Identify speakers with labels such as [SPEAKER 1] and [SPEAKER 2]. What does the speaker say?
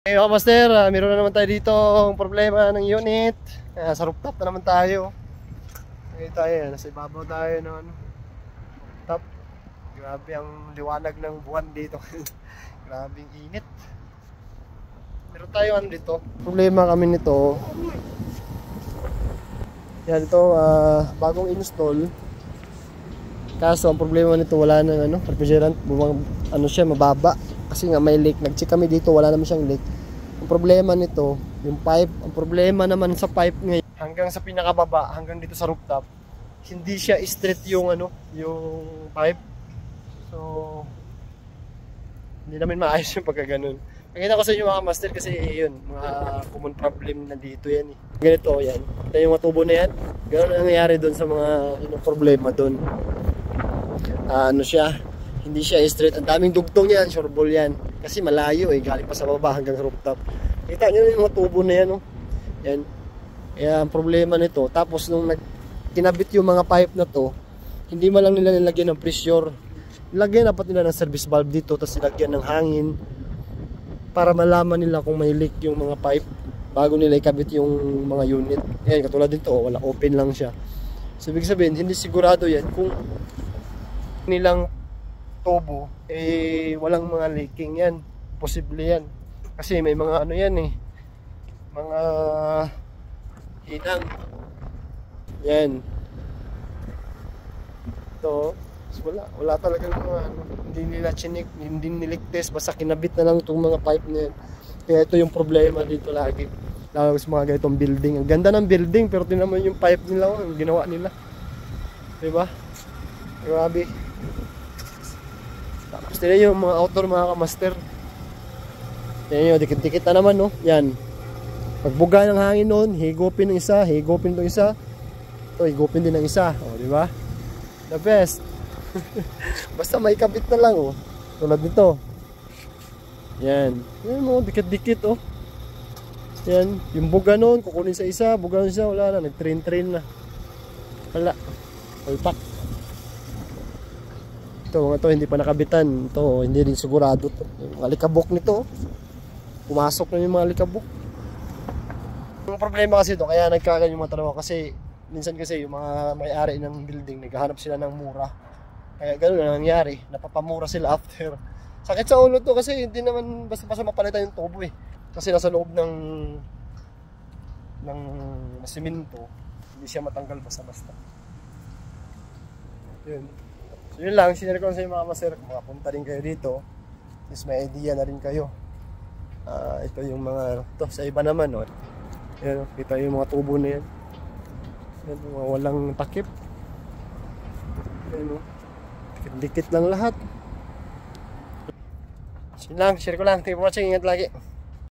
[SPEAKER 1] Okay, mga master, meron na naman tayo dito ang problema ng unit. Sa rooftop na naman tayo. Okay tayo, nasa ibabaw tayo ng rooftop. Grabe ang liwanag ng buwan dito. Grabe ang init. Meron tayo dito. Problema kami nito. Yan ito, bagong install. Kaso ang problema nito, wala nang refrigerant, siya mababa. Kasi nga may leak. Nag-check kami dito, wala naman siyang leak. Ang problema nito, yung pipe. Ang problema naman sa pipe ngayon, hanggang sa pinakababa, hanggang dito sa rooftop, hindi siya straight yung yung pipe. So hindi namin maayos yung pagkaganon. Pakita ko sa inyo mga master kasi yun, mga common problem na dito yan. Ganito yan. Ito yung mga tubo na yan. Ganoon ang nangyayari doon sa mga problema doon. Hindi siya straight. Ang daming dugtong yan, sure ball yan. Kasi malayo galing pa sa baba hanggang rooftop. Kita nyo yung mga tubo na yan, Yan. Kaya ang problema nito, tapos nung kinabit yung mga pipe na to, hindi man lang nila nilagyan ng pressure. Nilagyan dapat nila ng service valve dito, tapos nilagyan ng hangin para malaman nila kung may leak yung mga pipe bago nila ikabit yung mga unit. Yan, katulad dito, wala, open lang siya. So, ibig sabihin, hindi sigurado yan kung nilang tubo, walang mga leaking yan. Posible yan. Kasi may mga mga hinang. Yan. Ito, wala talagang mga hindi nila chinik, hindi niligtes, basta kinabit na lang itong mga pipe na yan. Kaya ito yung problema dito lagi. Lalo sa mga ganitong building. Ang ganda ng building, pero tingnan mo yung pipe nila, yung ginawa nila. Diba? Grabe. Tapos tingnan yung mga outdoor mga kamaster. Tingnan nyo, dikit-dikit na naman, Yan. Pagbuga ng hangin noon, higupin ng isa, higupin ng isa. Ito, higupin din ng isa. O, diba? The best. Basta may kabit na lang, Tulad nito. Yan. Yan mo, dikit-dikit, Yan. Yung buga noon, kukunin sa isa, buga ng isa, wala na. Nag-train na. Wala. Palpak. Ito hindi pa nakabitan. Ito, hindi rin sigurado to. Yung alikabok nito, pumasok na yung mga alikabok. Yung problema kasi ito, kaya nagkagan yung mga trabaho kasi minsan kasi yung mga may-ari ng building naghahanap sila ng mura. Kaya gano'n na nangyari, napapamura sila after. Sakit sa ulo to kasi hindi naman basta-basta mapalitan yung tubo Kasi nasa loob ng simento, hindi siya matanggal basta-basta. Yun. So yun lang, sinare ko sa inyo mga master, kung makapunta rin kayo dito, is may idea na rin kayo. Ito yung mga, sa iba naman, Yan, kita yung mga tubo na yan. Yan, mga walang takip. Yan, dikit lang lahat. So yun lang, share ko lang. Thank you for watching, ingat lagi.